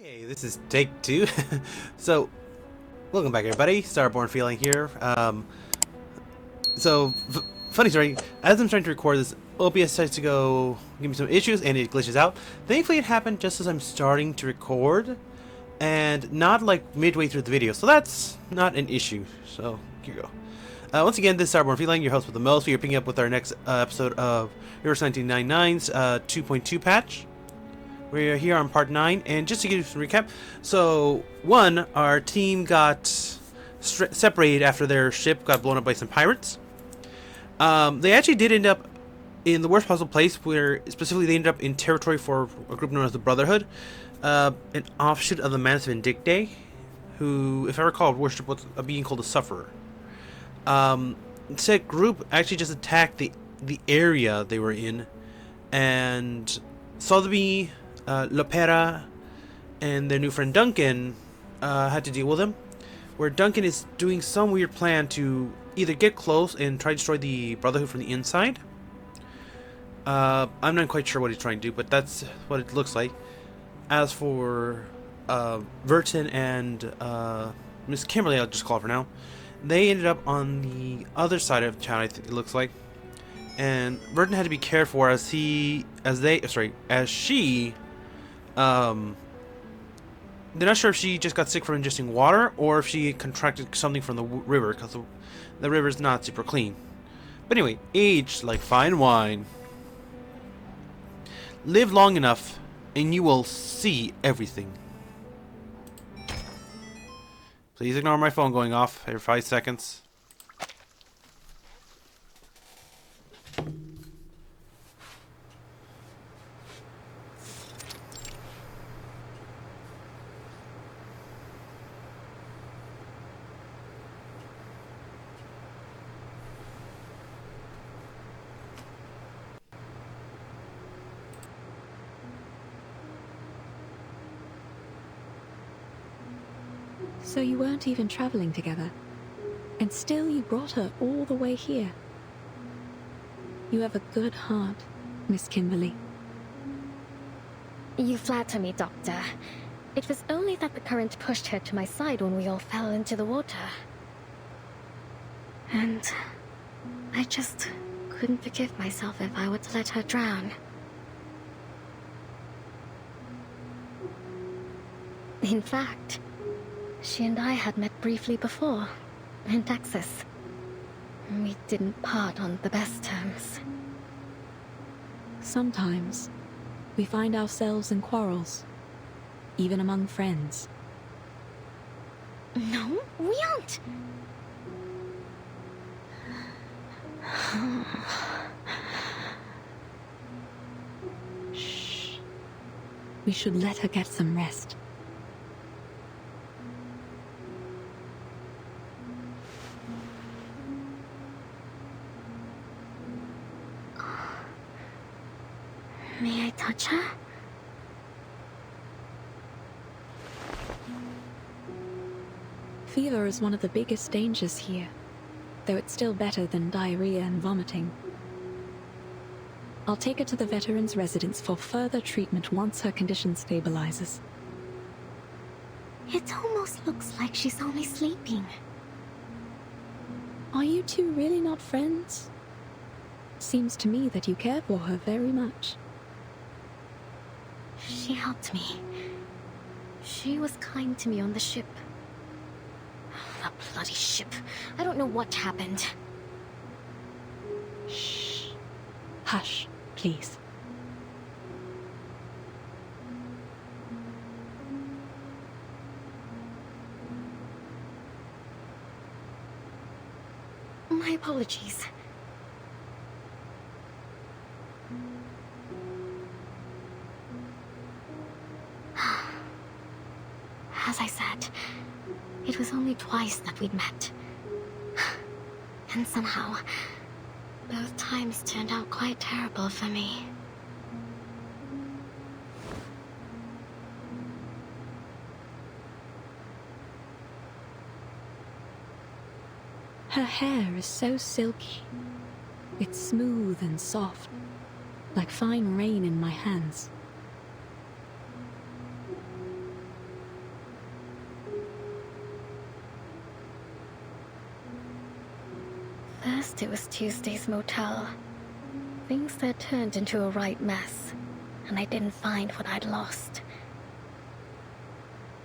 Okay, this is take two. So, welcome back, everybody. Starborn Feline here. Funny story. As I'm trying to record this, OBS decides to go give me some issues, and it glitches out. Thankfully, it happened just as I'm starting to record, and not like midway through the video. So that's not an issue. So here you go. Once again, this is Starborn Feline, your host with the most. We are picking up with our next episode of Reverse 1999's 2.2 patch. We're here on part 9, and just to give you some recap, so, 1, our team got separated after their ship got blown up by some pirates. They actually did end up in the worst possible place, where specifically they ended up in territory for a group known as the Brotherhood, an offshoot of the Manus Vindictae, who, if I recall, worshipped a being called the Sufferer. Said group actually just attacked the area they were in, and Sotheby, Lopera, and their new friend Duncan had to deal with them, where Duncan is doing some weird plan to either get close and try to destroy the Brotherhood from the inside. I'm not quite sure what he's trying to do, but that's what it looks like. As for Vertain and Miss Kimberly, I'll just call her for now, they ended up on the other side of town, I think it looks like. And Vertain had to be cared for as she they're not sure if she just got sick from ingesting water or if she contracted something from the river, because the river's not super clean. But anyway, aged like fine wine. Live long enough and you will see everything. Please ignore my phone going off every 5 seconds. So you weren't even traveling together, and still you brought her all the way here. You have a good heart, Miss Kimberly. You flatter me, Doctor. It was only that the current pushed her to my side when we all fell into the water. And I just couldn't forgive myself if I were to let her drown. In fact, she and I had met briefly before, in Texas. We didn't part on the best terms. Sometimes we find ourselves in quarrels, even among friends. No, we aren't. Shh. We should let her get some rest. May I touch her? Fever is one of the biggest dangers here, though it's still better than diarrhea and vomiting. I'll take her to the veteran's residence for further treatment once her condition stabilizes. It almost looks like she's only sleeping. Are you two really not friends? Seems to me that you care for her very much. She helped me. She was kind to me on the ship. The bloody ship. I don't know what happened. Shh. Hush, please. My apologies. As I said, it was only twice that we'd met. And somehow, both times turned out quite terrible for me. Her hair is so silky. It's smooth and soft, like fine rain in my hands. First it was Tuesday's motel. Things that turned into a right mess, and I didn't find what I'd lost.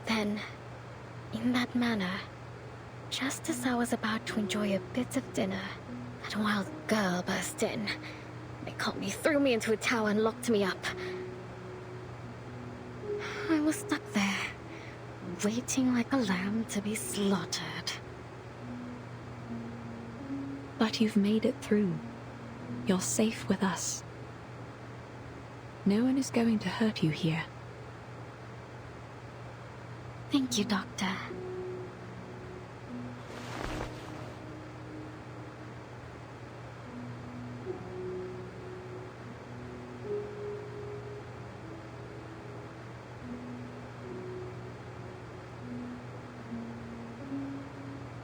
Then, in that manner, just as I was about to enjoy a bit of dinner, that wild girl burst in. They caught me, threw me into a tower, and locked me up. I was stuck there, waiting like a lamb to be slaughtered. But you've made it through. You're safe with us. No one is going to hurt you here. Thank you, Doctor.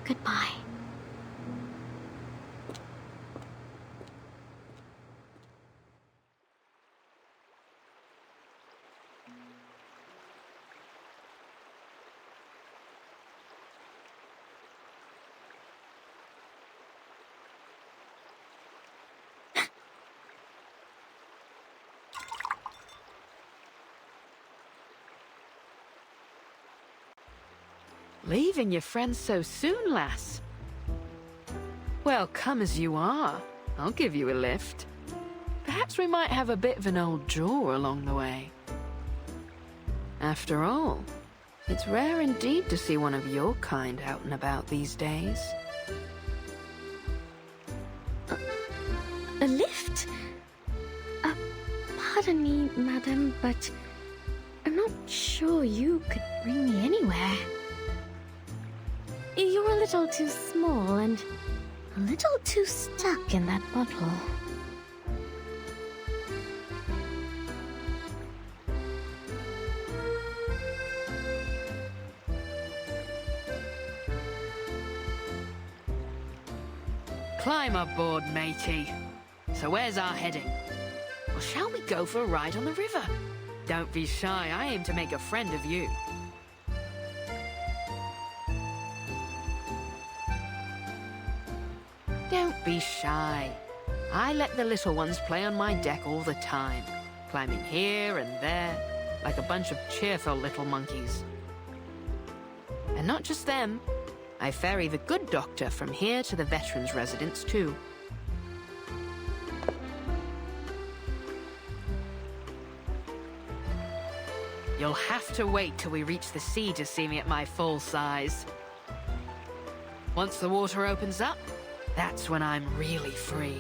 Goodbye. Leaving your friends so soon, lass? Well, come as you are. I'll give you a lift. Perhaps we might have a bit of an old jaw along the way. After all, it's rare indeed to see one of your kind out and about these days. A lift? Pardon me, madam, but I'm not sure you could bring me anywhere. You're a little too small and a little too stuck in that bottle. Climb aboard, matey. So where's our heading? Or shall we go for a ride on the river? Don't be shy, I aim to make a friend of you. Don't be shy. I let the little ones play on my deck all the time, climbing here and there, like a bunch of cheerful little monkeys. And not just them. I ferry the good doctor from here to the veterans' residence, too. You'll have to wait till we reach the sea to see me at my full size. Once the water opens up, that's when I'm really free.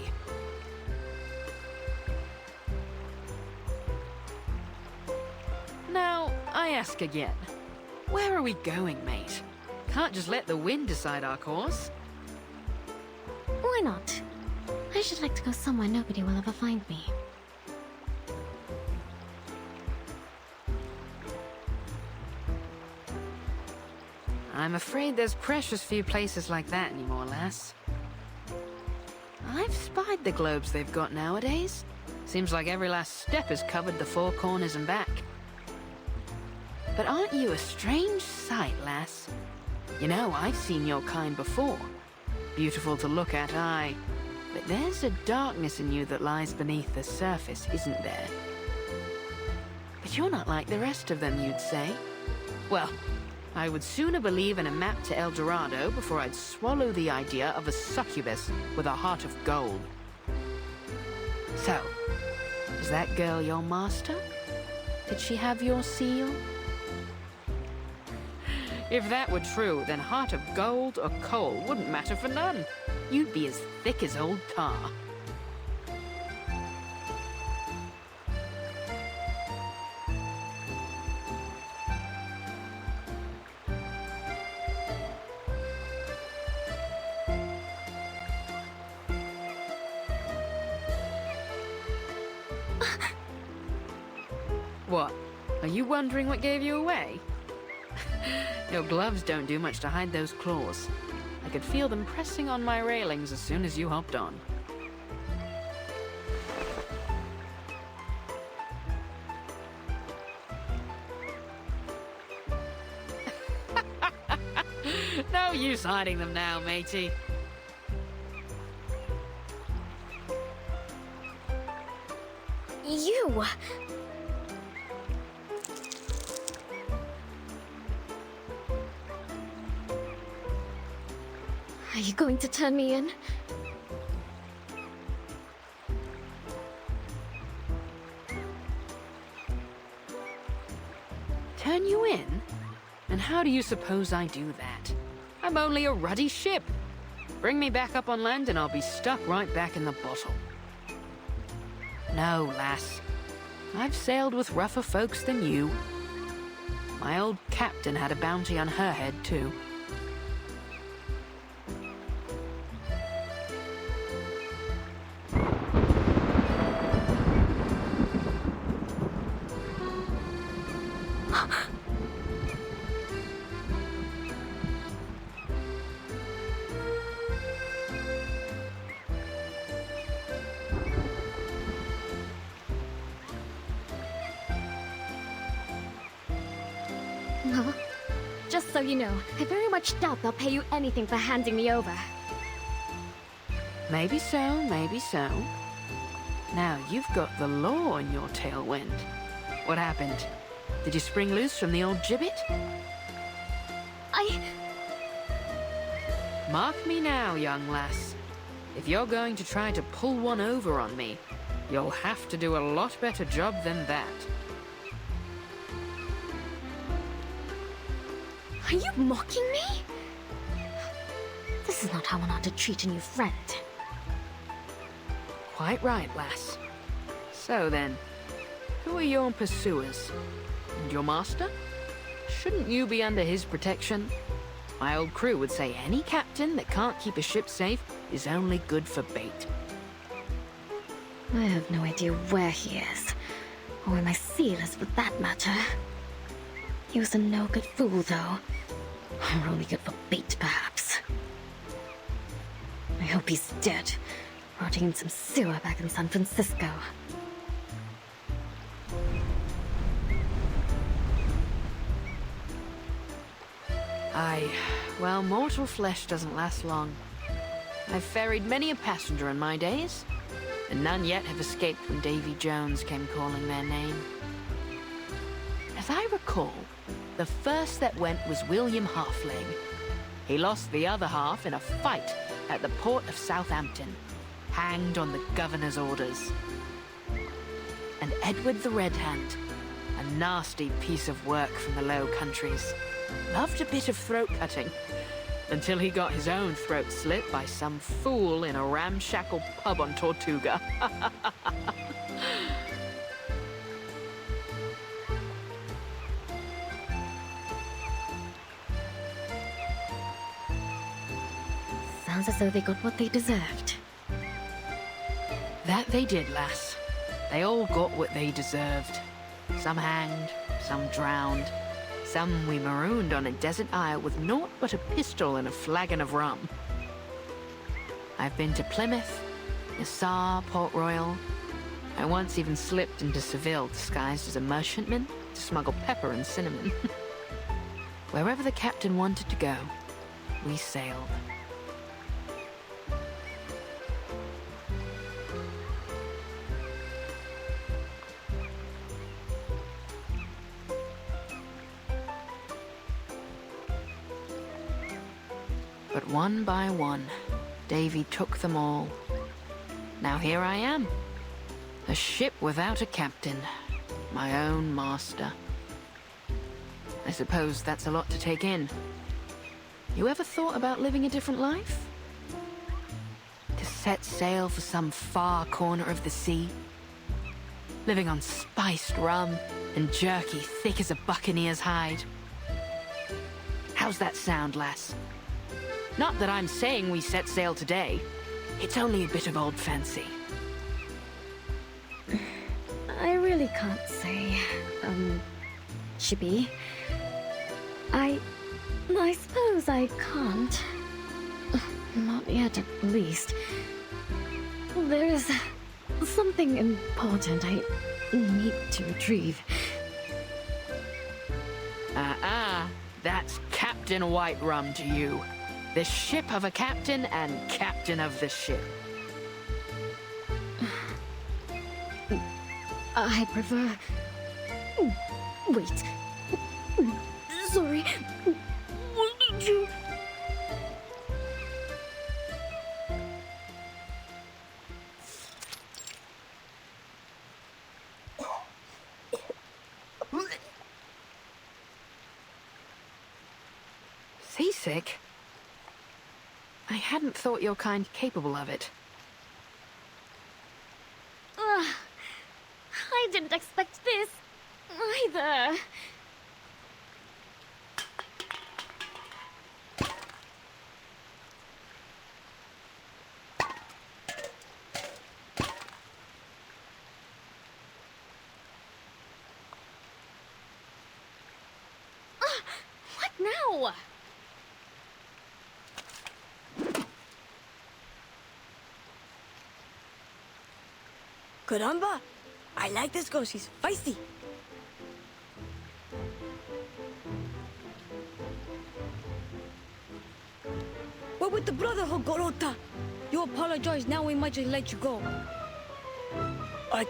Now, I ask again, where are we going, mate? Can't just let the wind decide our course. Why not? I should like to go somewhere nobody will ever find me. I'm afraid there's precious few places like that anymore, lass. I've spied the globes they've got nowadays. Seems like every last step has covered the four corners and back. But aren't you a strange sight, lass? You know, I've seen your kind before. Beautiful to look at, aye. But there's a darkness in you that lies beneath the surface, isn't there? But you're not like the rest of them, you'd say. Well, I would sooner believe in a map to El Dorado before I'd swallow the idea of a succubus with a heart of gold. So, is that girl your master? Did she have your seal? If that were true, then heart of gold or coal wouldn't matter for none. You'd be as thick as old tar. What? Are you wondering what gave you away? Your gloves don't do much to hide those claws. I could feel them pressing on my railings as soon as you hopped on. No use hiding them now, matey. you? Are you going to turn me in? Turn you in? And how do you suppose I do that? I'm only a ruddy ship. Bring me back up on land and I'll be stuck right back in the bottle. No, lass. I've sailed with rougher folks than you. My old captain had a bounty on her head, too. Huh? Just so you know, I very much doubt they'll pay you anything for handing me over. Maybe so, maybe so. Now, you've got the law in your tailwind. What happened? Did you spring loose from the old gibbet? Mark me now, young lass. If you're going to try to pull one over on me, you'll have to do a lot better job than that. Are you mocking me? This is not how one ought to treat a new friend. Quite right, lass. So then, who are your pursuers? And your master? Shouldn't you be under his protection? My old crew would say any captain that can't keep a ship safe is only good for bait. I have no idea where he is, or where my seal is for that matter. He was a no-good fool, though. Or only good for bait, perhaps. I hope he's dead, rotting in some sewer back in San Francisco. Well, mortal flesh doesn't last long. I've ferried many a passenger in my days, and none yet have escaped when Davy Jones came calling their name. As I recall, the first that went was William Halfling. He lost the other half in a fight at the port of Southampton, hanged on the governor's orders. And Edward the Red Hand, a nasty piece of work from the Low Countries, loved a bit of throat-cutting, until he got his own throat slit by some fool in a ramshackle pub on Tortuga. Sounds as though they got what they deserved. That they did, lass. They all got what they deserved. Some hanged, some drowned, some we marooned on a desert isle with naught but a pistol and a flagon of rum. I've been to Plymouth, Nassau, Port Royal. I once even slipped into Seville disguised as a merchantman to smuggle pepper and cinnamon. Wherever the captain wanted to go, we sailed. But one by one, Davy took them all. Now here I am, a ship without a captain, my own master. I suppose that's a lot to take in. You ever thought about living a different life? To set sail for some far corner of the sea? Living on spiced rum and jerky thick as a buccaneer's hide? How's that sound, lass? Not that I'm saying we set sail today. It's only a bit of old fancy. I really can't say, Chippy. I suppose I can't. Not yet, at least. There's something important I need to retrieve. That's Captain Whiterum to you. The ship of a captain and captain of the ship. I prefer... Wait. Sorry. What did you... Seasick? I hadn't thought your kind capable of it. I didn't expect this, either. What now? Caramba! I like this girl, she's feisty. What with the Brotherhood, Gorota? You apologize, now we might just let you go.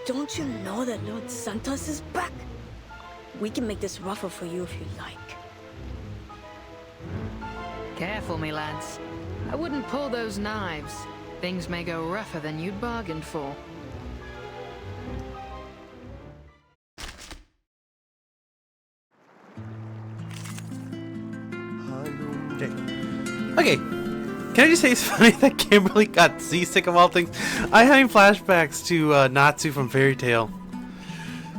Don't you know that Lord Santos is back? We can make this rougher for you if you like. Careful, me lads. I wouldn't pull those knives. Things may go rougher than you'd bargained for. Okay. Can I just say it's funny that Kimberly got seasick of all things? I had flashbacks to Natsu from Fairy Tail.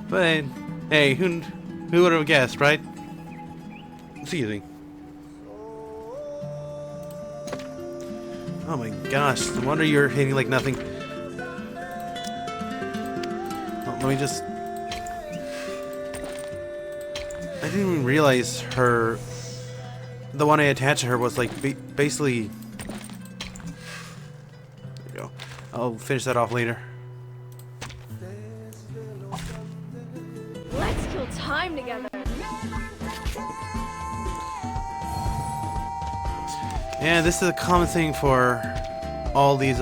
But hey, who would have guessed, right? Excuse me. Oh my gosh, no wonder you're hitting like nothing. Oh, let me just... I didn't even realize her... The one I attached to her was like basically... There you go. I'll finish that off later. Let's kill time together. And this is a common thing for all these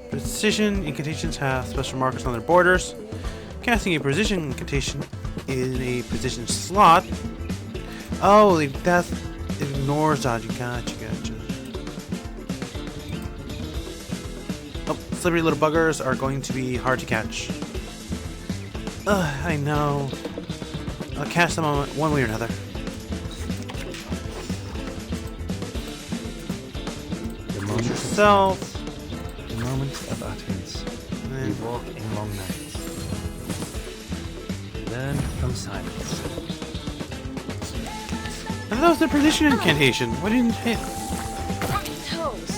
precision incantations have special markers on their borders. Casting a precision incantation in a precision slot. Oh, that ignores dodging. Gotcha. Oh, slippery little buggers are going to be hard to catch. I know. I'll catch them on one way or another. Yourself. The moment of utterance. We walk in long nights. Learn from silence. I thought that was the precision incantation. Why didn't it hit? Toes.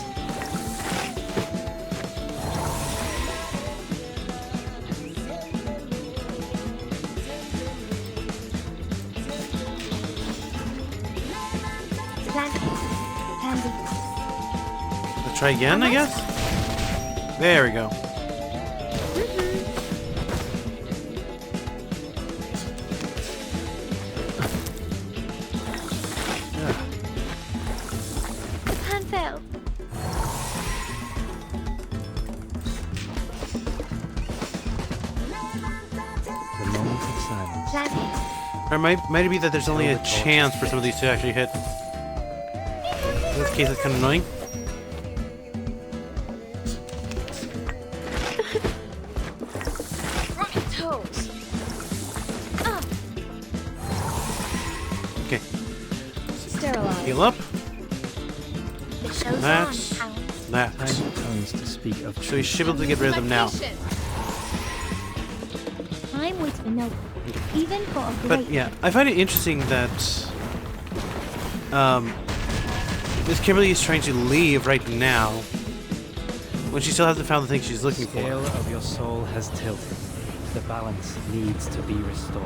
Let's try again, I guess? There we go. Hand failed. The moment of silence. Or might it be that there's only a chance for some of these to actually hit? In this case, it's kind of annoying. Toes. Okay, Sterilize. heal up. It shows That's that. Tiny tones to speak of So we should be able to get rid of them now. Time waits for no, even for a But great. yeah, I find it interesting that Miss Kimberly is trying to leave right now when she still hasn't found the thing she's looking The scale for. of your soul has tilted. The balance needs to be restored.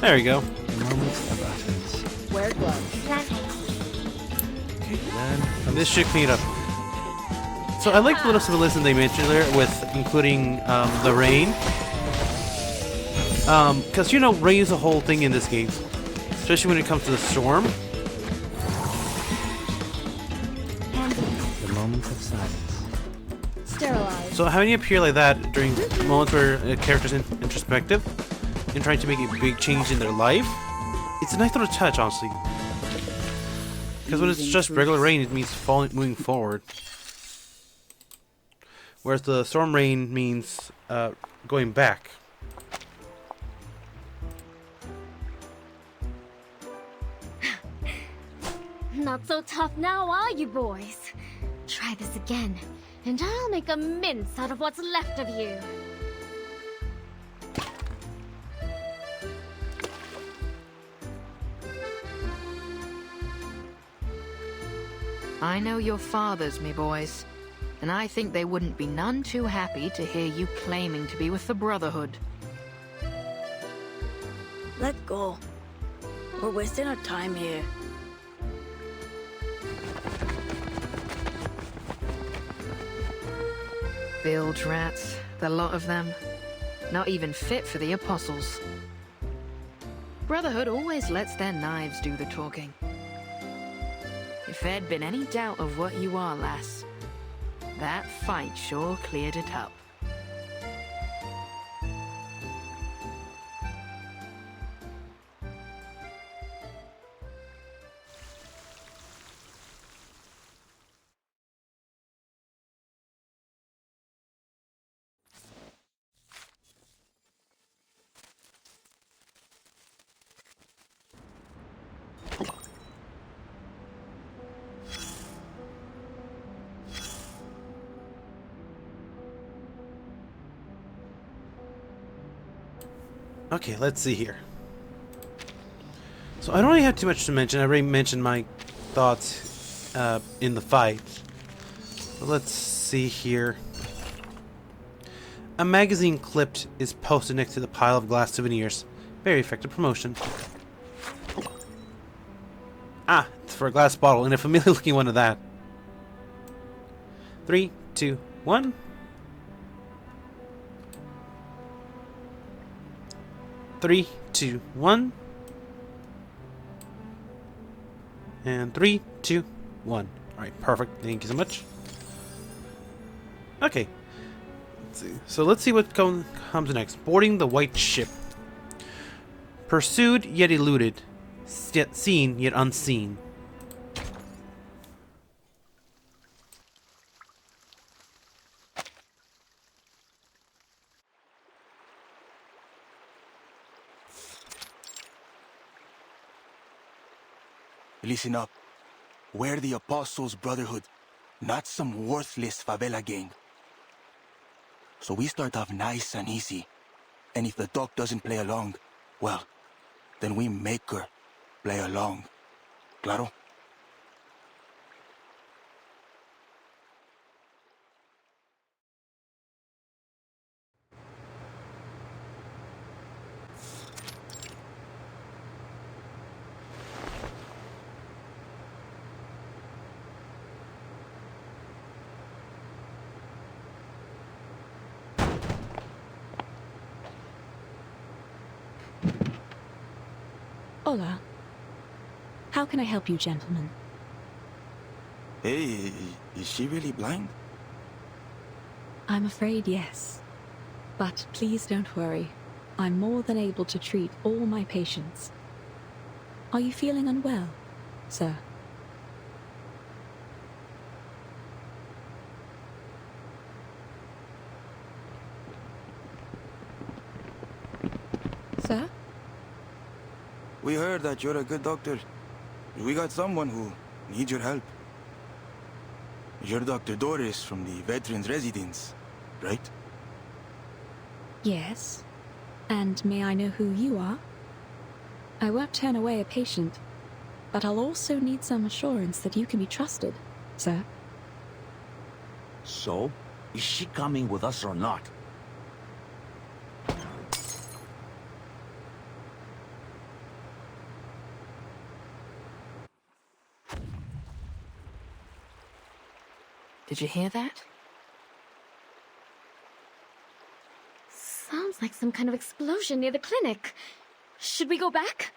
There we go. The moment of utterance. Wear gloves. Learn from This should clean it up. So I like the little symbolism they mentioned there with including the rain. Because, you know, rain is a whole thing in this game. Especially when it comes to the storm. The moment of silence. Sterilized. So having it appear like that during moments where a character's introspective and trying to make a big change in their life, it's a nice little touch, honestly. Because when it's just regular rain, it means moving forward. Whereas the storm rain means going back. Not so tough now, are you boys? Try this again, and I'll make a mince out of what's left of you. I know your fathers, me boys, and I think they wouldn't be none too happy to hear you claiming to be with the Brotherhood. Let go. We're wasting our time here. Bilge rats, the lot of them. Not even fit for the apostles. Brotherhood always lets their knives do the talking. If there'd been any doubt of what you are, lass, that fight sure cleared it up. Okay, let's see here. So I don't really have too much to mention. I already mentioned my thoughts in the fight. But let's see here. A magazine clipped is posted next to the pile of glass souvenirs. Very effective promotion. Ah, it's for a glass bottle, and a familiar looking one of that. 3, 2, 1. Three, two, one. And 3, 2, 1. Alright, perfect. Thank you so much. Okay. Let's see. So let's see what comes next. Boarding the white ship. Pursued yet eluded. Seen yet unseen. Listen up. We're the Apostles' Brotherhood, not some worthless favela gang. So we start off nice and easy. And if the doc doesn't play along, well, then we make her play along. Claro? Hola. How can I help you, gentlemen? Hey, is she really blind? I'm afraid yes. But please don't worry. I'm more than able to treat all my patients. Are you feeling unwell, sir? Sir? We heard that you're a good doctor. We got someone who needs your help. You're Dr. Doris from the Veterans Residence, right? Yes. And may I know who you are? I won't turn away a patient, but I'll also need some assurance that you can be trusted, sir. So, is she coming with us or not? Did you hear that? Sounds Sounds like some kind of explosion near the clinic. Should we go back?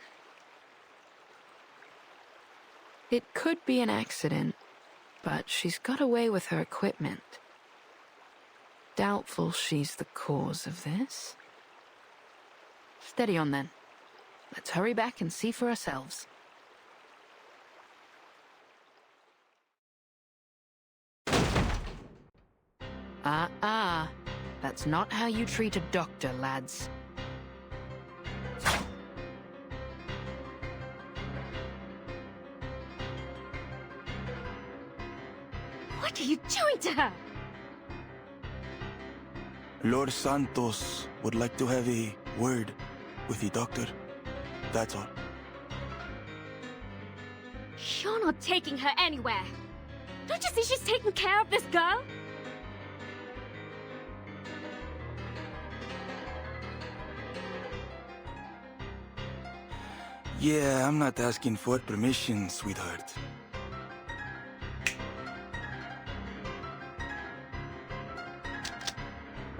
It could be an accident, but she's got away with her equipment. Doubtful she's the cause of this. Steady on then. Let's hurry back and see for ourselves. That's not how you treat a doctor, lads. What are you doing to her? Lord Santos would like to have a word with the doctor. That's all. You're not taking her anywhere. Don't you see she's taking care of this girl? Yeah, I'm not asking for permission, sweetheart.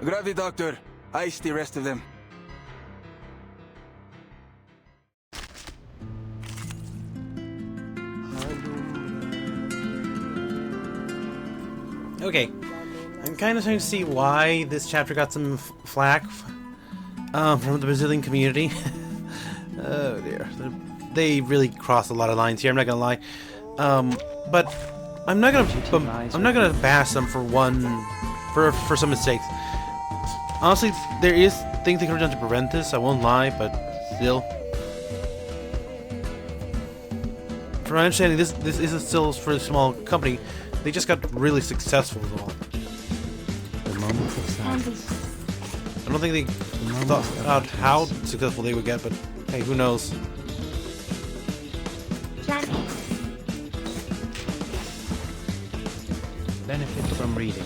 Grab the doctor. Ice the rest of them. Okay, I'm kind of starting to see why this chapter got some flack from the Brazilian community. Oh dear, they really crossed a lot of lines here. I'm not gonna lie, but I'm not gonna bash them for some mistakes. Honestly, there is things they could have done to prevent this. I won't lie, but still, from my understanding, this is still for a small company. They just got really successful with all. The moment of silence. I don't think they thought out how successful they would get, but hey, who knows? Benefit from reading.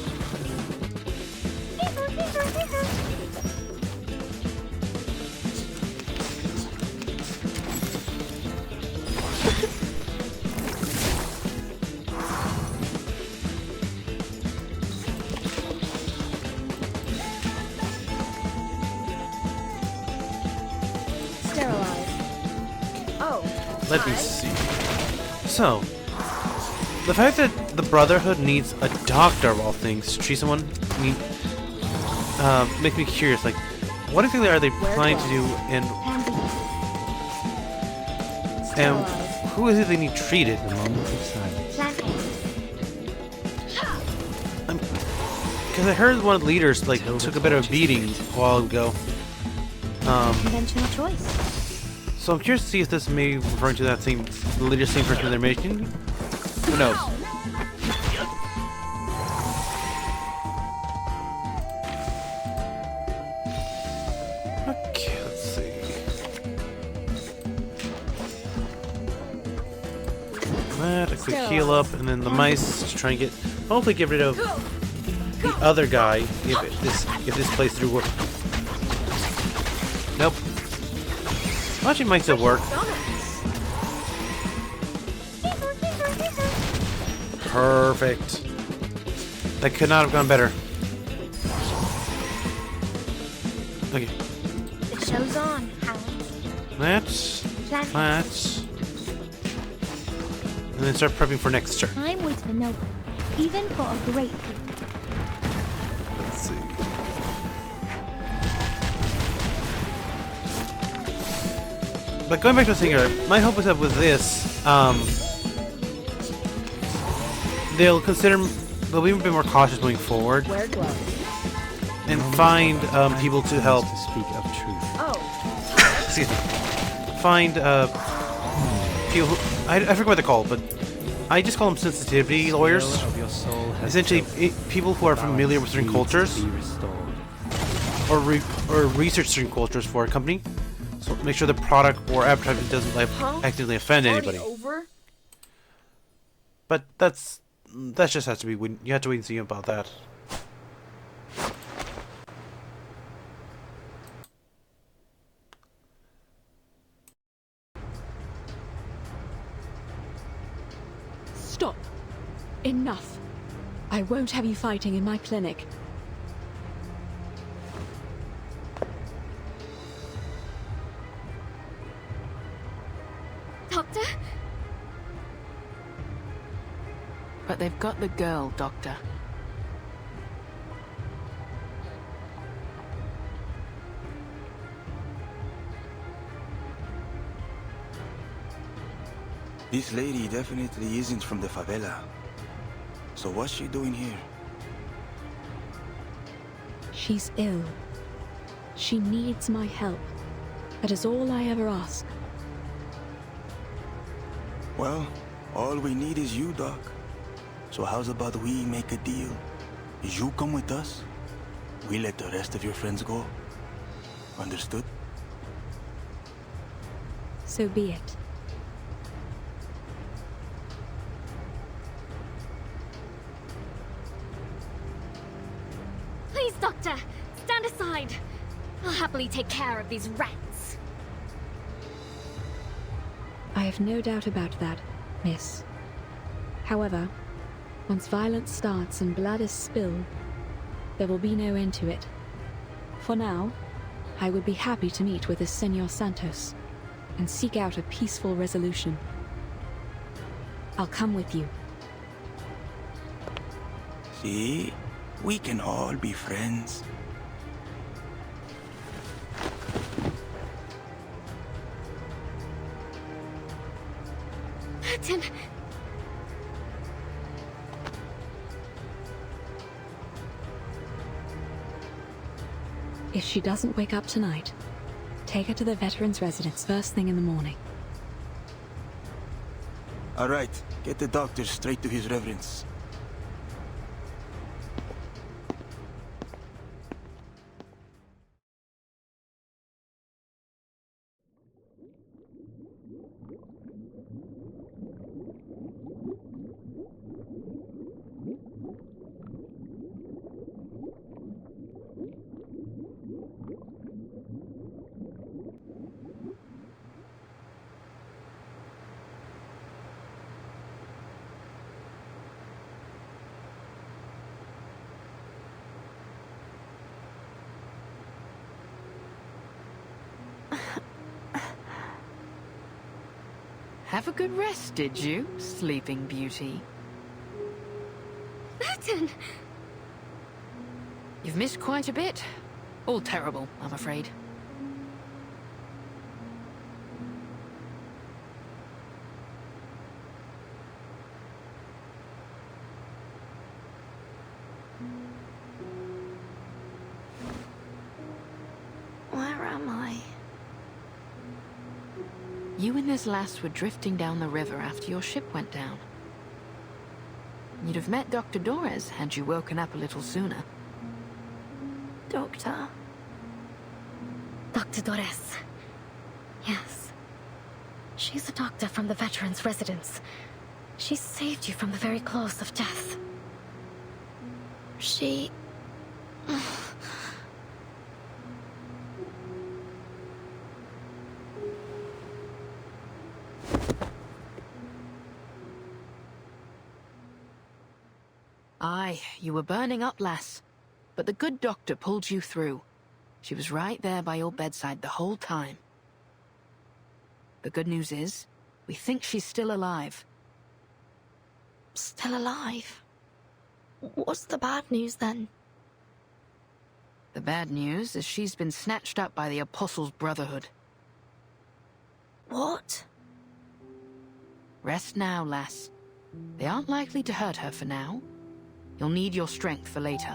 Let me see. So, the fact that the Brotherhood needs a doctor of all things to treat someone, makes me curious. Like, what exactly are they planning to do, and who is it they need treated? The moment of silence. Because I heard one of the leaders took a bit of a beating a while ago. Conventional choice. So I'm curious to see if this may be referring to that same person they're making. Who knows? Okay, let's see. That, a quick heal up, and then the mice to try and hopefully get rid of the other guy if this playthrough works. Nope. Actually, might still work. Perfect. That could not have gone better. Okay. The show's on, Howard. That's. And then start prepping for next turn. I'm with the noble, even for a great people. Let's see. But going back to the singer, my hope is that with this, they'll be a bit more cautious moving forward, and find people to help. To speak of truth. Excuse me. Find people who I forget what they're called, but I just call them sensitivity lawyers. Essentially, people who are familiar with certain cultures, or research certain cultures for a company. So make sure the product or advertising doesn't actively offend anybody. But that just has to be. You have to wait and see about that. Stop. Enough. I won't have you fighting in my clinic. But they've got the girl, Doctor. This lady definitely isn't from the favela. So what's she doing here? She's ill. She needs my help. That is all I ever ask. Well, all we need is you, Doc. So how's about we make a deal? You come with us, we let the rest of your friends go. Understood? So be it. Please, Doctor, stand aside. I'll happily take care of these rats. I have no doubt about that, miss. However, once violence starts and blood is spilled, there will be no end to it. For now, I would be happy to meet with the Senor Santos and seek out a peaceful resolution. I'll come with you. See? We can all be friends. Vertain! If she doesn't wake up tonight, take her to the veteran's residence first thing in the morning. All right, get the doctor straight to his reverence. Have a good rest, did you, Sleeping Beauty? Vertain! You've missed quite a bit. All terrible, I'm afraid. Where am I? You and this lass were drifting down the river after your ship went down. You'd have met Dr. Dorez had you woken up a little sooner. Doctor? Dr. Dorez. Yes. She's a doctor from the veteran's residence. She saved you from the very claws of death. She... Aye, you were burning up, lass. But the good doctor pulled you through. She was right there by your bedside the whole time. The good news is, we think she's still alive. Still alive? What's the bad news then? The bad news is she's been snatched up by the Apostles' Brotherhood. What? Rest now, lass. They aren't likely to hurt her for now. You'll need your strength for later.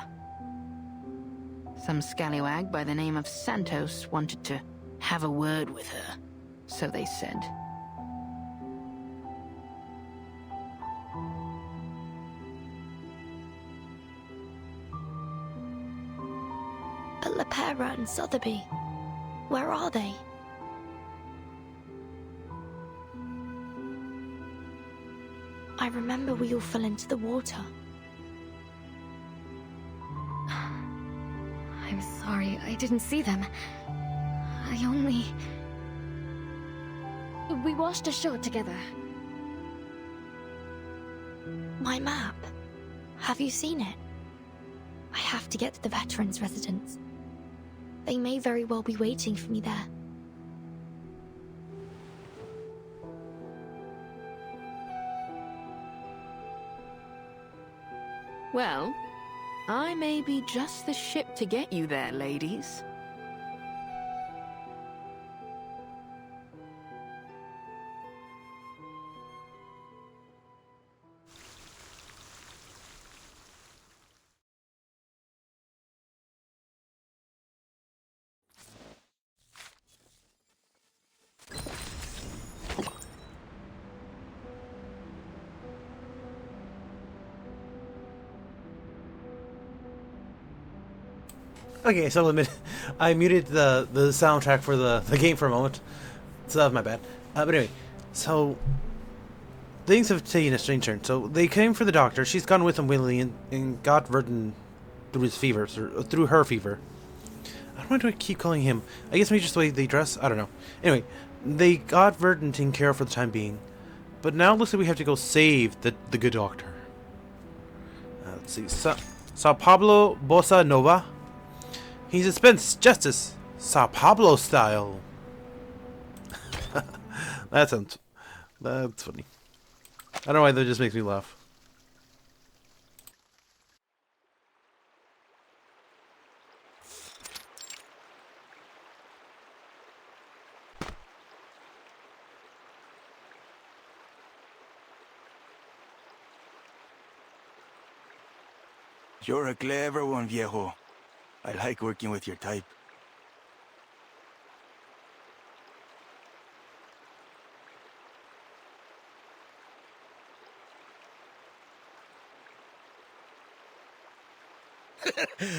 Some scallywag by the name of Santos wanted to have a word with her, so they said. But Lepera and Sotheby, where are they? I remember we all fell into the water. I'm sorry, I didn't see them. I only... We washed ashore together. My map. Have you seen it? I have to get to the veteran's residence. They may very well be waiting for me there. Well, I may be just the ship to get you there, ladies. Okay, so I'll admit, I muted the soundtrack for the game for a moment, so that was my bad. But anyway, so things have taken a strange turn. So they came for the doctor. She's gone with them willingly and got Vertain through his fever, through her fever. I don't know why do I keep calling him. I guess maybe just the way they dress. I don't know. Anyway, they got Vertain taken care of for the time being, but now it looks like we have to go save the good doctor. Let's see, Sao Pablo Bossa Nova. He suspends justice, Sao Pablo style. That's funny. I don't know why that just makes me laugh. You're a clever one, viejo. I like working with your type.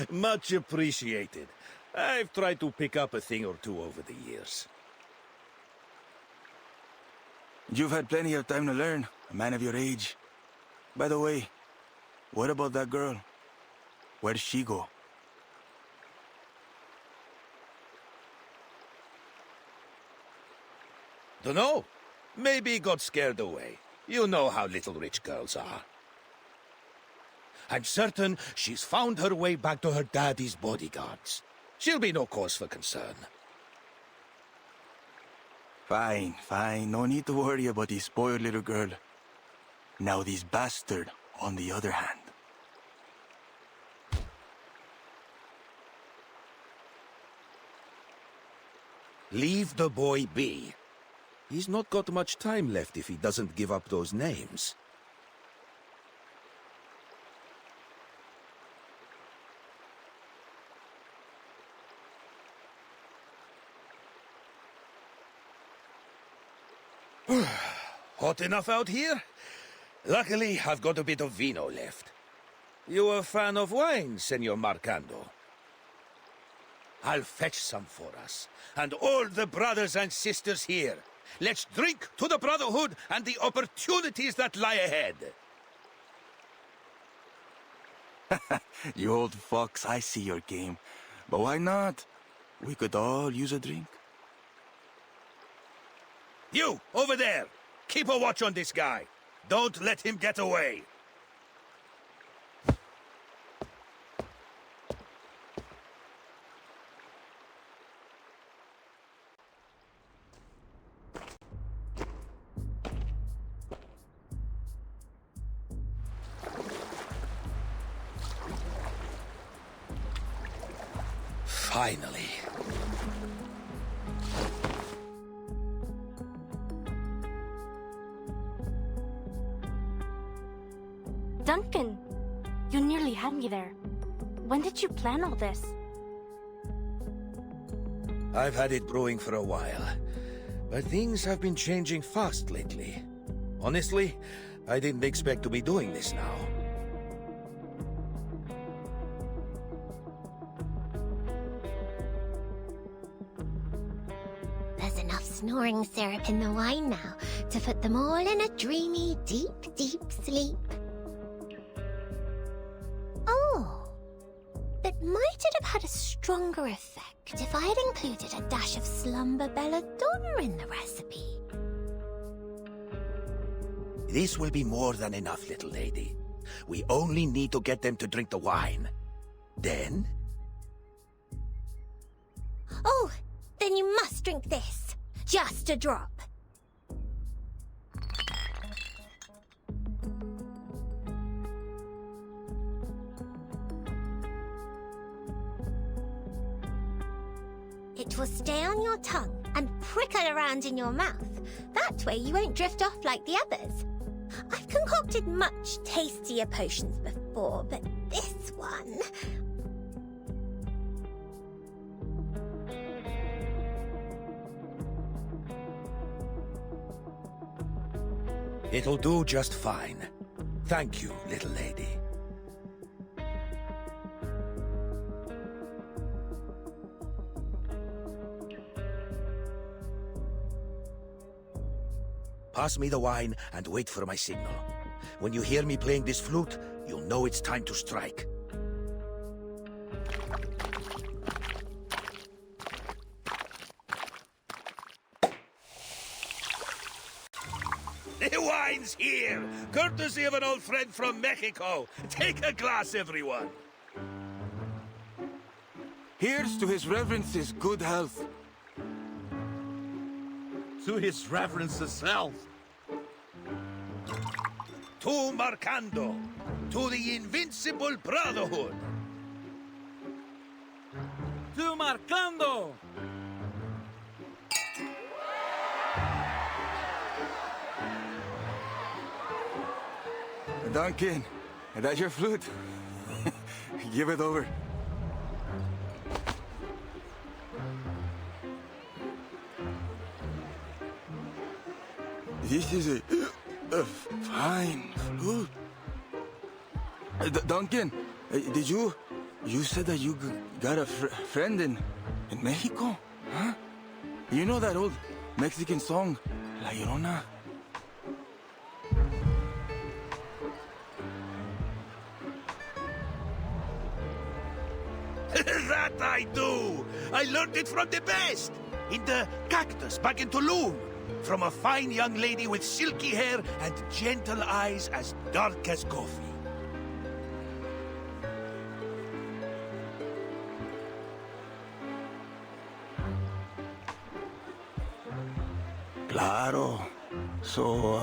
Much appreciated. I've tried to pick up a thing or two over the years. You've had plenty of time to learn, a man of your age. By the way, what about that girl? Where'd she go? Dunno. Maybe got scared away. You know how little rich girls are. I'm certain she's found her way back to her daddy's bodyguards. She'll be no cause for concern. Fine, fine. No need to worry about this spoiled little girl. Now this bastard, on the other hand. Leave the boy be. He's not got much time left if he doesn't give up those names. Hot enough out here? Luckily, I've got a bit of vino left. You a fan of wine, Senor Marcando? I'll fetch some for us, and all the brothers and sisters here. Let's drink to the Brotherhood and the opportunities that lie ahead. You old fox, I see your game. But why not? We could all use a drink. You, over there! Keep a watch on this guy. Don't let him get away. Finally. Duncan, you nearly had me there. When did you plan all this? I've had it brewing for a while, but things have been changing fast lately. Honestly, I didn't expect to be doing this now. There's enough snoring syrup in the wine now to put them all in a dreamy, deep, deep sleep. Oh, but might it have had a stronger effect if I had included a dash of slumber belladonna in the recipe? This will be more than enough, little lady. We only need to get them to drink the wine. Then... Oh, then you must drink this. Just a drop. It will stay on your tongue and prickle around in your mouth. That way you won't drift off like the others. I've concocted much tastier potions before, but this one... It'll do just fine. Thank you, little lady. Pass me the wine and wait for my signal. When you hear me playing this flute, you'll know it's time to strike. The wine's here! Courtesy of an old friend from Mexico. Take a glass, everyone. Here's to his reverence's good health. To his reverence's health. To Marcando. To the Invincible Brotherhood. To Marcando! Duncan, that's your flute. Give it over. This is a fine flute. Duncan, did you said that you got a friend in Mexico? Huh? You know that old Mexican song, La Llorona? That I do! I learned it from the best! In the cactus back in Tulum. From a fine young lady with silky hair and gentle eyes as dark as coffee. Claro. So,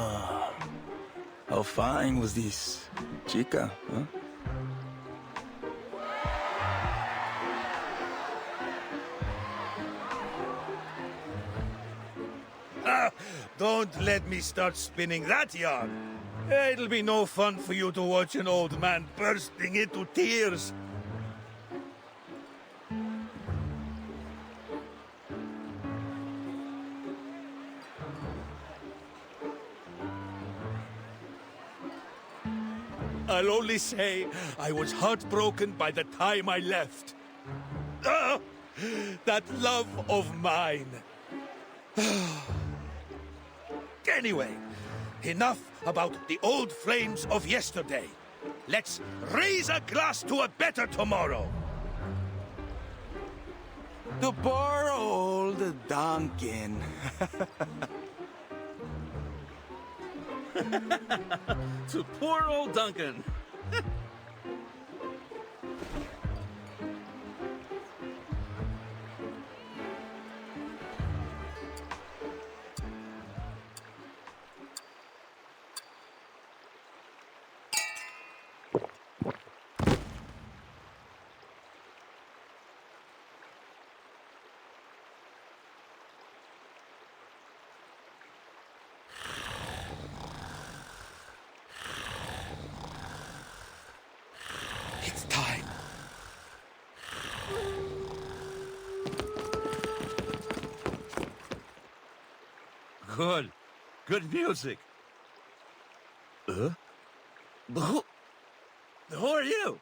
how fine was this chica, huh? Don't let me start spinning that yarn. It'll be no fun for you to watch an old man bursting into tears. I'll only say I was heartbroken by the time I left. Ah, that love of mine. Anyway, enough about the old flames of yesterday. Let's raise a glass to a better tomorrow. To poor old Duncan. To poor old Duncan. It's time. Good. Good music. Who are you?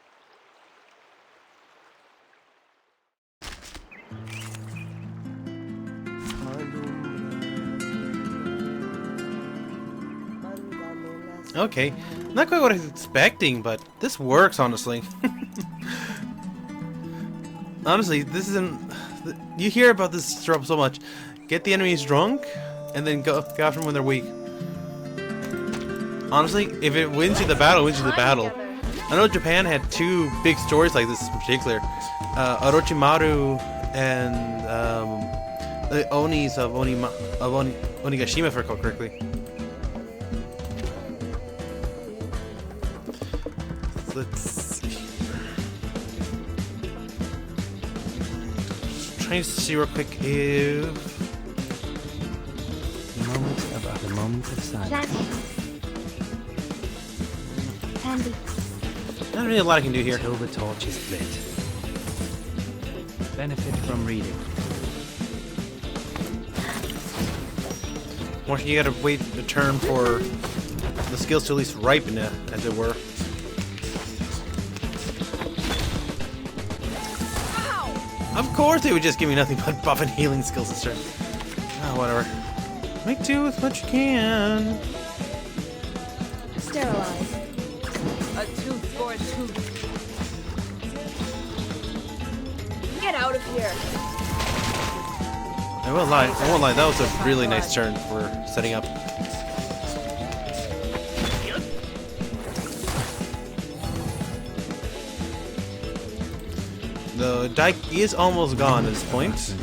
Okay, not quite what I was expecting, but this works, honestly. Honestly, this isn't... You hear about this trope so much. Get the enemies drunk, and then go after them when they're weak. Honestly, if it wins you the battle, it wins you the battle. I know Japan had two big stories like this in particular. Orochimaru and the Onis of Onigashima, if I recall correctly. Let's see. trying to see real quick if... The moment of silence. Handy. Not really a lot I can do here. Till the torch is lit. Benefit from reading. Or you gotta wait a turn for the skills to at least ripen, as it were. Of course they would just give me nothing but buff and healing skills this turn. Oh, whatever. Make do with what you can. Sterilize. A tooth for a tooth. Get out of here. I won't lie, that was a really nice turn for setting up. The dike is almost gone at this point.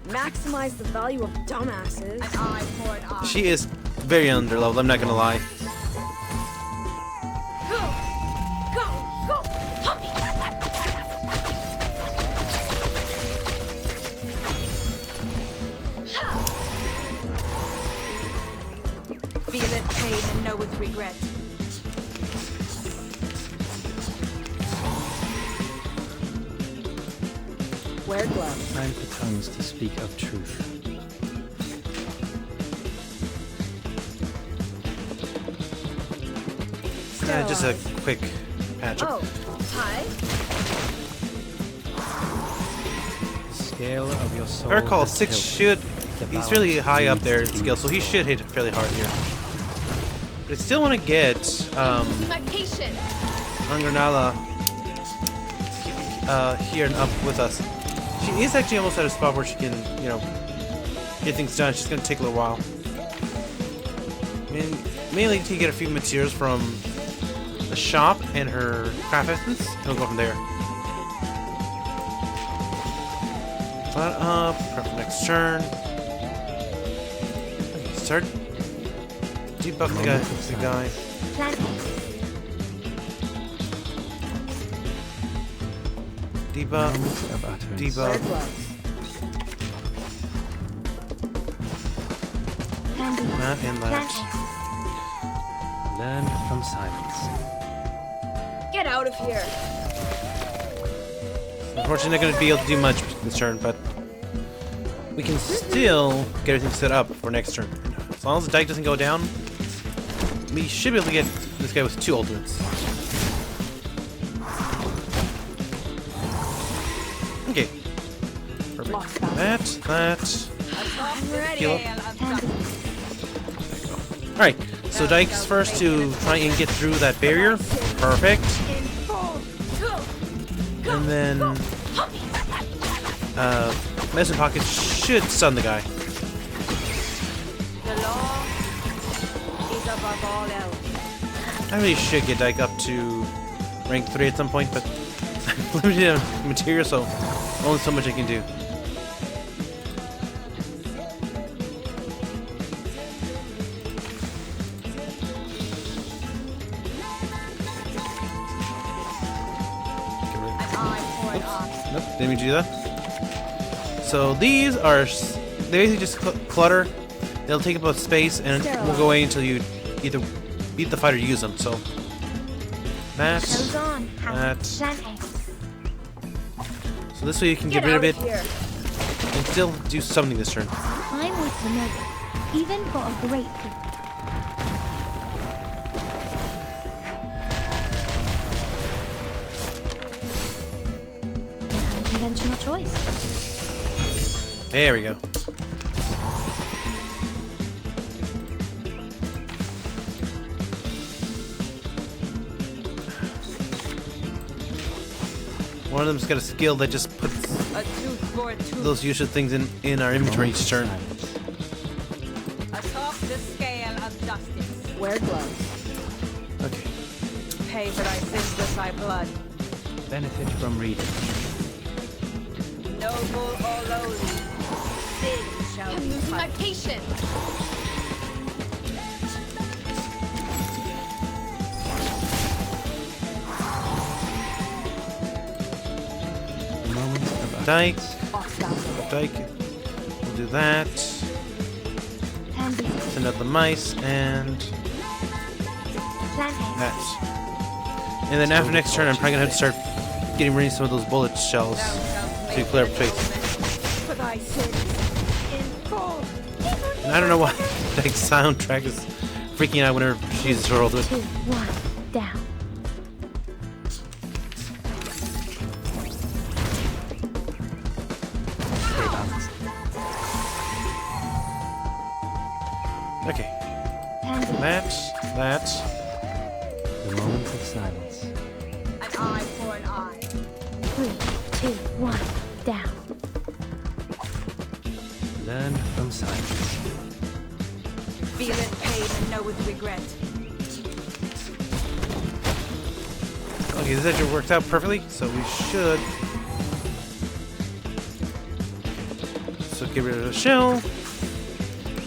Maximize the value of dumbasses. An eye for an eye. She is very underleveled, I'm not gonna lie. Feel it pain and know with regret. Wear gloves. Time for tongues to speak of truth. Just a quick patch up. Oh, hi. The scale of your soul. I recall has 6 tilted. should... The He's really balance high up needs there in to be skill, so he should hit fairly hard here. But I still want to get My patient. Angranala here and up with us. She is actually almost at a spot where she can, you know, get things done. She's going to take a little while. I mean, mainly to get a few materials from the shop and her craft essence, and we'll go from there. Flat up, prep for next turn. Start debuff the guy. Debuff. Debuff. That and that. Learn from silence. Get out of here. Unfortunately, not going to be able to do much this turn, but we can still get everything set up for next turn. As long as the dike doesn't go down, we should be able to get this guy with 2 ultimates. Okay. Perfect. That. Heal up. Alright, so Dike's first to try and get through that barrier. Perfect. And then Medicine Pocket should stun the guy. The law is above all else. I really should get Dike up to rank 3 at some point, but I'm limited on material, so only so much I can do. Nope, didn't mean to do that. So these are, they basically just clutter. They'll take up a space and will go away until you either beat the fight or use them. So that. So this way you can get rid of it and still do something this turn. I'm with the noble, even for a great people. Unconventional choice. There we go. One of them's got a skill that just puts those useless things in our inventory each turn. Atop the scale of justice. Wear gloves. Okay. Pay for thy sins with thy blood. Benefit from reading. Noble or lowly, sin shall be My punished. patient. The moment dike. Dike. We'll do that. Send out the mice and that. And then after next turn, I'm probably gonna have to start getting rid of some of those bullet shells to clear up space. And I don't know why that soundtrack is freaking out whenever she uses her ultimate. 2, 1, down. Okay. That. The moment of silence. An eye for an eye. 3, 2, 1, down. Learn from silence. Feel it pain and know with regret. Okay, this actually worked out perfectly, so we should. So get rid of the shell.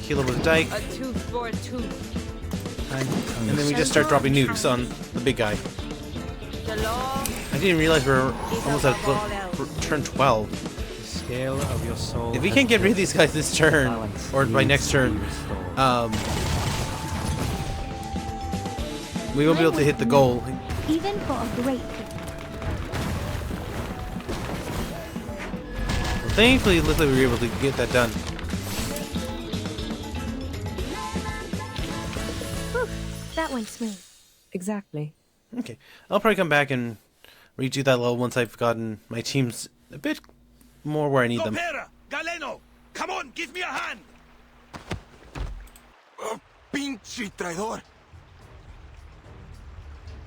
Heal up with the dike. A tooth for a tooth. And then we just start dropping nukes on the big guy. The law. I didn't realize we were almost at turn 12. The scale of your soul. If we can't get rid of these guys this turn, or by next turn, we won't be able to hit the goal. Even for a great Well, thankfully, it looks like we were able to get that done. That went smooth. Exactly. Okay, I'll probably come back and redo that level once I've gotten my teams a bit more where I need them. Copera! Galeno! Come on, give me a hand! Oh, pinche traidor!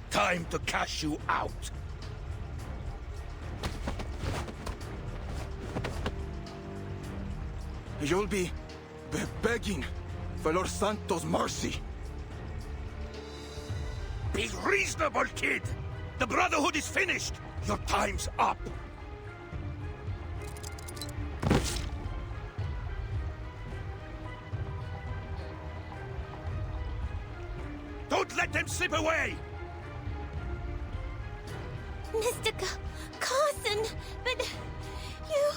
Time to cash you out. You'll be begging for Lord Santos' mercy. Be reasonable, kid! The Brotherhood is finished! Your time's up! Don't let them slip away! Mr. Carson, but you...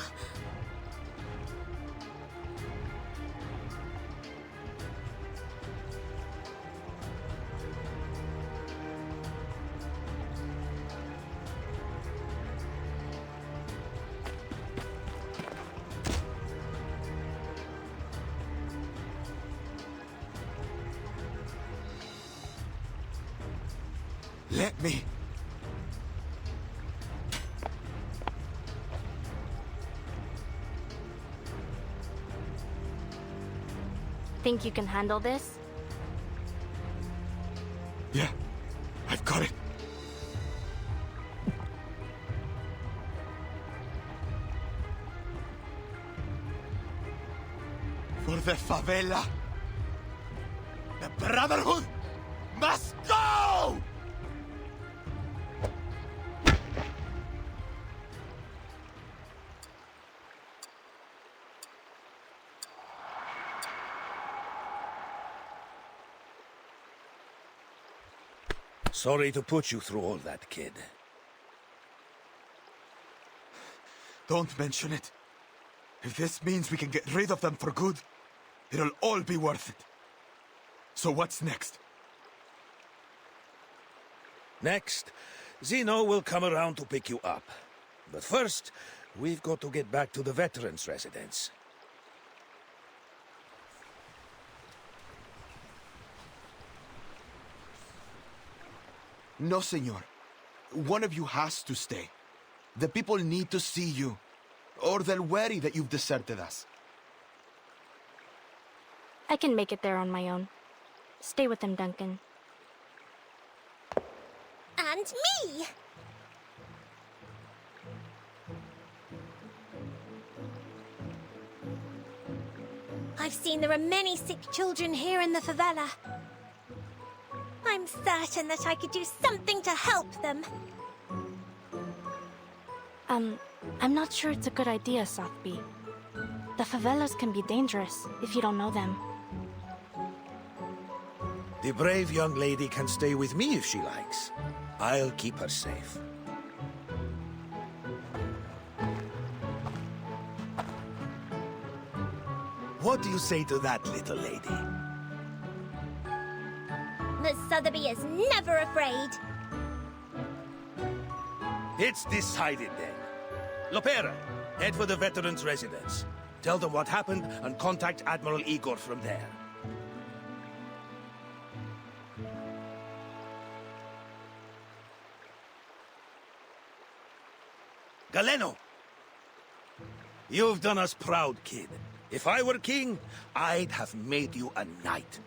Let me. Think you can handle this? Yeah, I've got it. For the favela, the Brotherhood must go! Sorry to put you through all that, kid. Don't mention it. If this means we can get rid of them for good, it'll all be worth it. So what's next? Next, Zeno will come around to pick you up. But first, we've got to get back to the veterans' residence. No, senor. One of you has to stay. The people need to see you, or they'll worry that you've deserted us. I can make it there on my own. Stay with them, Duncan. And me! I've seen there are many sick children here in the favela. I'm certain that I could do something to help them. I'm not sure it's a good idea, Sotheby. The favelas can be dangerous if you don't know them. The brave young lady can stay with me if she likes. I'll keep her safe. What do you say to that, little lady? Miss Sotheby is never afraid. It's decided then. Lopera, head for the veterans' residence. Tell them what happened and contact Admiral Igor from there. Galeno! You've done us proud, kid. If I were king, I'd have made you a knight.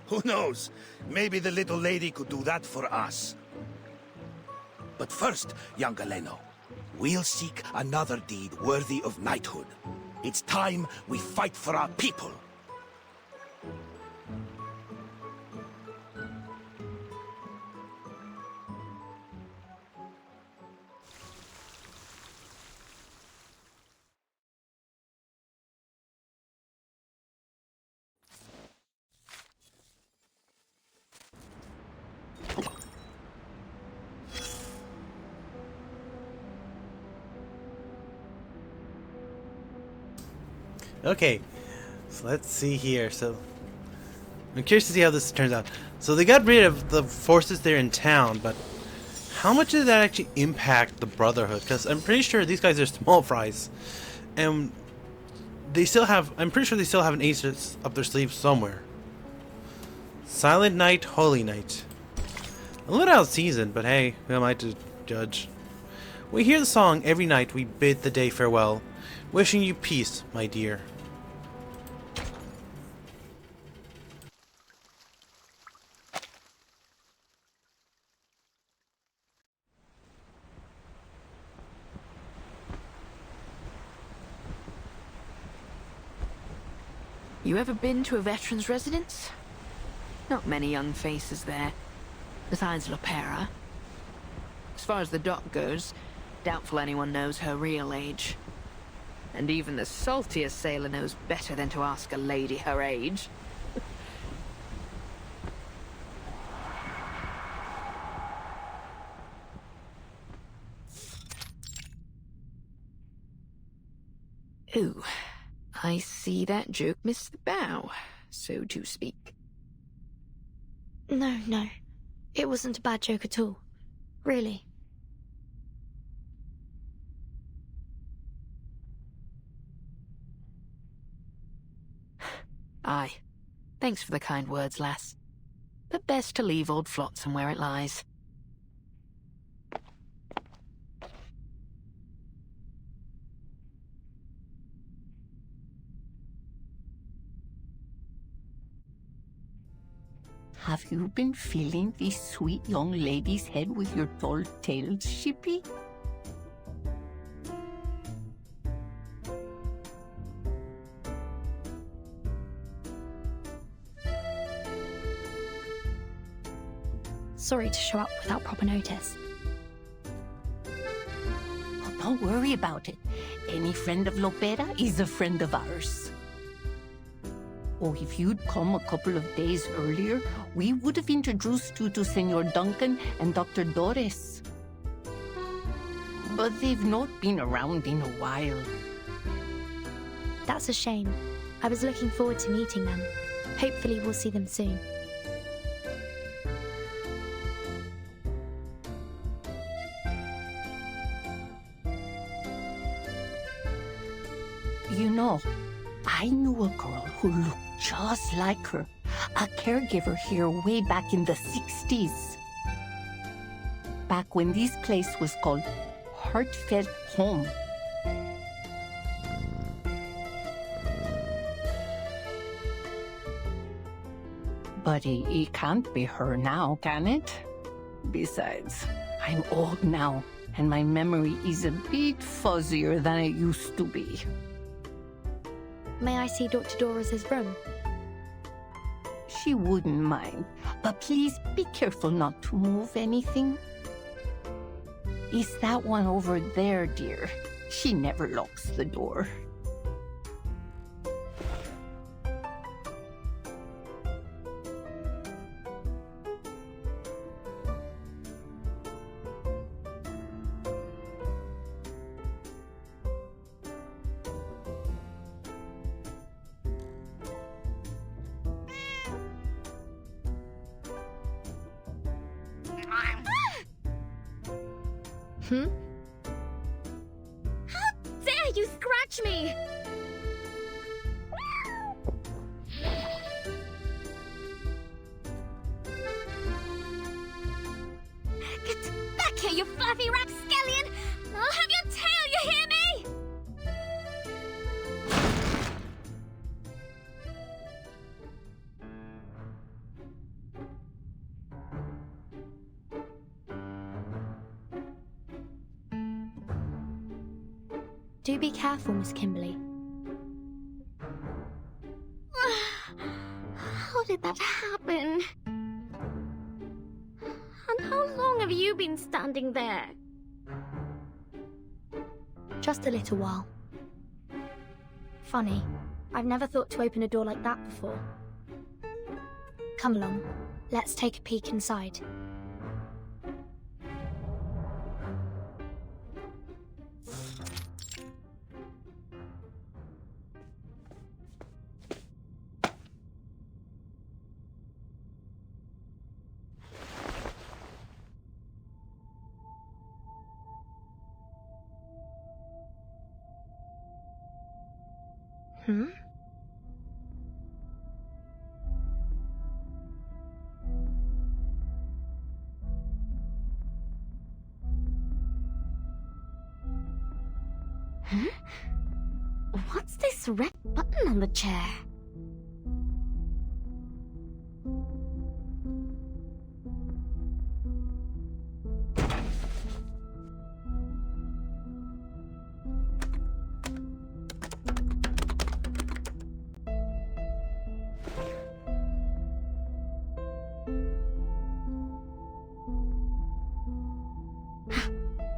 Who knows? Maybe the little lady could do that for us. But first, young Galeno, we'll seek another deed worthy of knighthood. It's time we fight for our people. Okay, so let's see here. So I'm curious to see how this turns out. So they got rid of the forces there in town, but how much did that actually impact the Brotherhood? Because I'm pretty sure these guys are small fries, and they still have. I'm pretty sure they still have an ace up their sleeve somewhere. Silent Night, Holy Night. A little out of season, but hey, who am I to judge? We hear the song every night. We bid the day farewell, wishing you peace, my dear. You ever been to a veteran's residence? Not many young faces there, besides Lopera. As far as the doc goes, doubtful anyone knows her real age. And even the saltiest sailor knows better than to ask a lady her age. Ooh, I see that joke missed the bow, so to speak. No. It wasn't a bad joke at all. Really. Aye. Thanks for the kind words, lass. But best to leave old Flotsam where it lies. Have you been feeling this sweet young lady's head with your dull tails, Shippy? Sorry to show up without proper notice. Oh, don't worry about it. Any friend of Lopera is a friend of ours. Oh, if you'd come a couple of days earlier, we would have introduced you to Senor Duncan and Dr. Doris. But they've not been around in a while. That's a shame. I was looking forward to meeting them. Hopefully we'll see them soon. You know, I knew a girl who looked just like her, a caregiver here way back in the 60s. Back when this place was called Heartfelt Home. But it can't be her now, can it? Besides, I'm old now, and my memory is a bit fuzzier than it used to be. May I see Dr. Doris's room? She wouldn't mind, but please be careful not to move anything. It's that one over there, dear. She never locks the door. Hmm? How dare you scratch me! Get back here, you fluffy rapscallion! I'll have your tail, you hear me? Do be careful, Miss Kimberly. How did that happen? And how long have you been standing there? Just a little while. Funny, I've never thought to open a door like that before. Come along, let's take a peek inside. Hmm? Huh? What's this red button on the chair?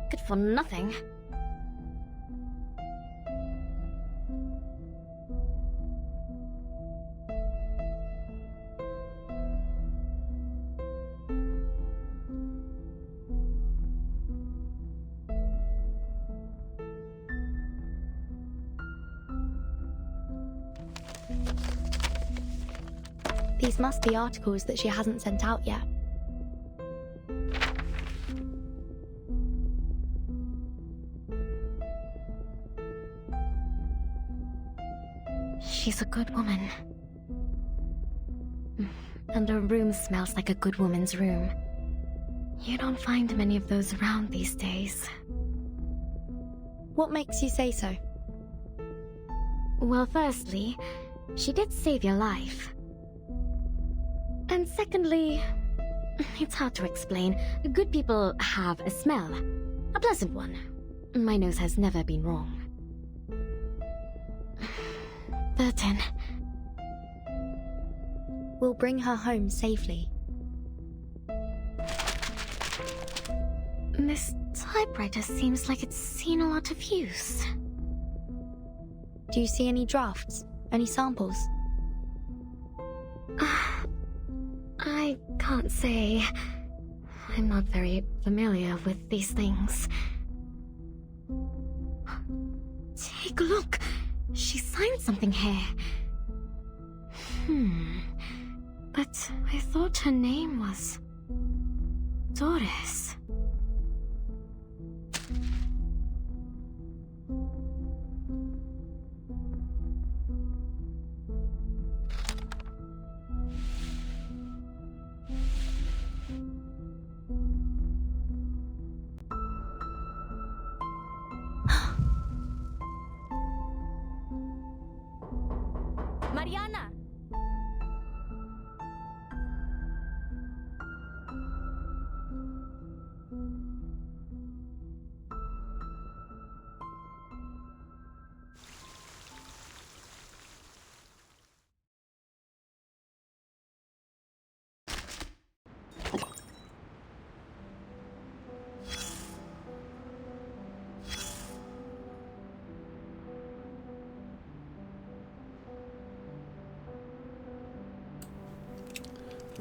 Good for nothing. These must be articles that she hasn't sent out yet. She's a good woman. And her room smells like a good woman's room. You don't find many of those around these days. What makes you say so? Well, firstly, she did save your life. And secondly, it's hard to explain. Good people have a smell. A pleasant one. My nose has never been wrong. Vertain. We'll bring her home safely. This typewriter seems like it's seen a lot of use. Do you see any drafts? Any samples? I can't say. I'm not very familiar with these things. Take a look. She signed something here. But I thought her name was Doris. Mariana!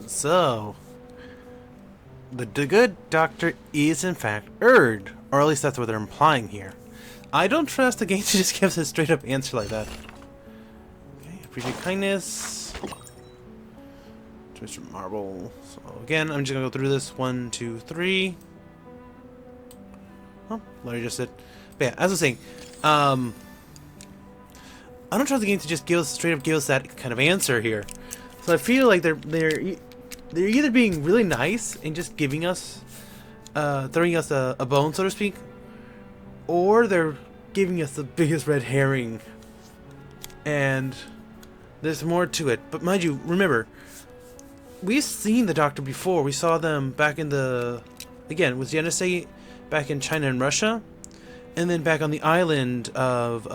So, the good doctor is in fact Erd, or at least that's what they're implying here. I don't trust the game to just give us a straight up answer like that. Okay, appreciate kindness. to Mr. Marble. So again, I'm just gonna go through this 1, 2, 3. Oh, Larry just said. But yeah, as I was saying, I don't trust the game to just straight up give us that kind of answer here. So I feel like they're either being really nice and just giving us, throwing us a bone, so to speak, or they're giving us the biggest red herring. And there's more to it. But mind you, remember, we've seen the Doctor before. We saw them back in the, again, it was the NSA back in China and Russia, and then back on the island of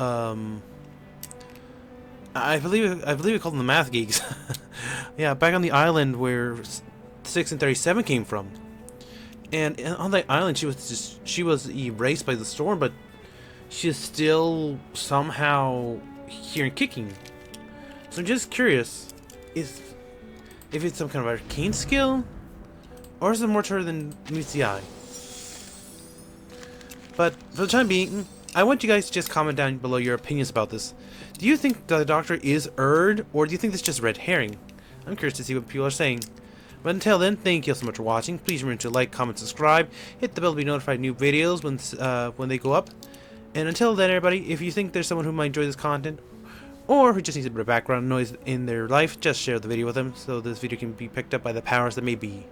I believe we called them the Math Geeks. Yeah, back on the island where 6 and 37 came from. And on that island, she was erased by the storm, but she's still somehow here and kicking. So I'm just curious, if it's some kind of arcane skill, or is it more to her than meets the eye? But for the time being, I want you guys to just comment down below your opinions about this. Do you think the Doctor is Erd, or do you think it's just red herring? I'm curious to see what people are saying. But until then, thank you so much for watching. Please remember to like, comment, subscribe, hit the bell to be notified of new videos when they go up. And until then, everybody, if you think there's someone who might enjoy this content, or who just needs a bit of background noise in their life, just share the video with them so this video can be picked up by the powers that may be.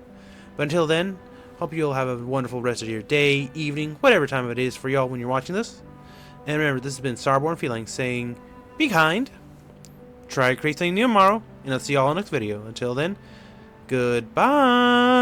But until then, hope you'll have a wonderful rest of your day, evening, whatever time it is for y'all when you're watching this. And remember, this has been Starborn Feline saying, be kind, try to create something new tomorrow, and I'll see y'all in the next video. Until then, goodbye!